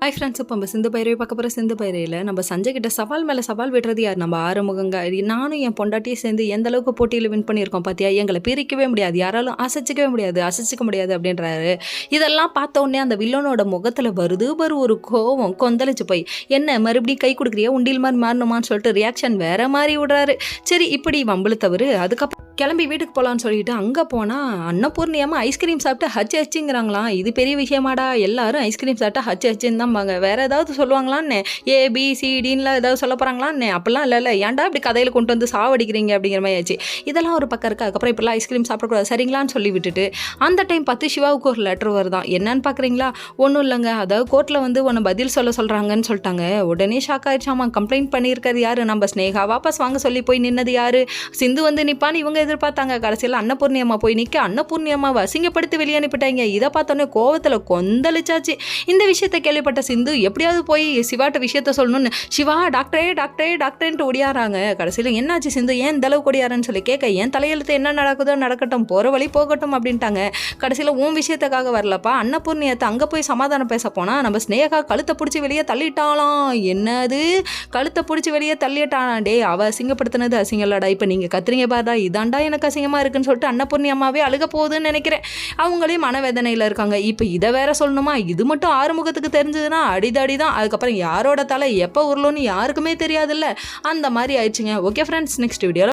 Hi friends, இப்போ நம்ம சிந்து பைரவி பார்க்க போகிற சிந்து பைரவியில் நம்ம சஞ்சய் கிட்ட சவால் மேலே சவால் விடுறது யார்? நம்ம ஆறுமுகங்க. நானும் என் பொண்டாட்டியும் சேர்ந்து எந்த அளவுக்கு போட்டியில் வின் பண்ணியிருக்கோம் பார்த்தியா, எங்களை பிரிக்கவே முடியாது, யாராலும் அசைச்சிக்க முடியாது அப்படின்றாரு. இதெல்லாம் பார்த்த உடனே அந்த வில்லனோட முகத்தில் வருது ஒரு கோவம் கொந்தளிச்சு போய், என்ன மறுபடியும் கை கொடுக்குறியா, உண்டியல் மாதிரி மாறணுமான்னு சொல்லிட்டு ரியாக்ஷன் வேற மாதிரி விடுறாரு. சரி, இப்படி வம்புழுத்தவர் அதுக்கப்புறம் கிளம்பி வீட்டுக்கு போகலான்னு சொல்லிட்டு அங்கே போனால் அன்னபூர்ணியமாக ஐஸ்கிரீம் சாப்பிட்டு ஹச்சுங்கிறாங்களாம். இது பெரிய விஷயமாடா, எல்லாரும் ஐஸ்கிரீம் சாப்பிட்டா ஹச்சுன்னு தான்பாங்க, வேறு ஏதாவது சொல்லுவாங்களான்னு, ABCDன்லாம் ஏதாவது சொல்ல போகிறாங்களான்னு. அப்படிலாம் இல்லை ஏன்டா இப்படி கதையில் கொண்டு வந்து சாவடிக்கிறீங்க அப்படிங்கிற மாதிரி ஆச்சு. இதெல்லாம் ஒரு பக்கம் இருக்குது. அதுக்கப்புறம் இப்படிலாம் ஐஸ்கிரீம் சாப்பிடக்கூடாது சரிங்களான்னு சொல்லி விட்டுட்டு அந்த டைம் பார்த்து சிவாவுக்கு ஒரு லெட்டர் வருதான். என்னன்னு பார்க்குறீங்களா? ஒன்றும் இல்லைங்க, அதாவது கோர்ட்டில் வந்து உன்னை பதில் சொல்கிறாங்கன்னு சொல்லிட்டாங்க. உடனே ஷாக் ஆயிடுச்சாமா. கம்ப்ளைண்ட் பண்ணியிருக்கிறது யார்? நம்ம ஸ்னேகா. வாபஸ் வாங்க சொல்லி போய் நின்னது யார்? சிந்து வந்து நிற்பான்னு இவங்க எதிர்பார்த்தாங்க. கடைசியில் அன்னபூர்ணியம்மா போய் நிற்க அன்னபூர்ணியம்மாவை அசிங்கப்படுத்தி வெளியே அனுப்பிட்டாங்க. இதை பார்த்தோன்னே கோவத்தில் கொந்தளிச்சாச்சு. இந்த விஷயத்தை கேள்விப்பட்ட சிந்து எப்படியாவது போய் சிவாட்ட விஷயத்த சொல்லணும்னு சிவா டாக்டரேன்ட்டு ஒடியாராங்க. கடைசியில் என்னாச்சு சிந்து, ஏன் இந்த அளவுக்கு ஒடியாரன்னு சொல்லி கேட்க, ஏன் தலையெழுத்து என்ன நடக்குதோ நடக்கட்டும், போகிற வழி போகட்டும் அப்படின்ட்டாங்க. கடைசியில் உன் விஷயத்துக்காக வரலப்பா, அன்னபூர்ணியத்தை அங்கே போய் சமாதானம் பேச போனால் நம்ம ஸ்னேகா கழுத்தை பிடிச்சி வெளியே தள்ளிட்டாலாம். என்னது, கழுத்தை பிடிச்சி வெளியே தள்ளிட்டானா? டே, அவள் அசிங்கப்படுத்தினது அசிங்கம்லடா, இப்போ நீங்கள் கத்துறீங்க பாருடா, இதாண்டா எனக்கு அசிங்கமாக இருக்குன்னு சொல்லிட்டு அன்னபூர்ணி அம்மாவே அழுக போகுதுன்னு நினைக்கிறேன். அவங்களே மனவேதனையில் இருக்காங்க. இப்போ இதை வேற சொல்லணுமா? இது மட்டும் ஆறுமுகத்துக்கு தெரிஞ்சதுன்னா அடிதடி தான். அதுக்கப்புறம் யாரோட தலை எப்போ உருளும்னு யாருக்குமே தெரியாதுல்ல. அந்த மாதிரி ஆயிடுச்சுங்க. ஓகே ஃப்ரெண்ட்ஸ், நெக்ஸ்ட் வீடியோவில்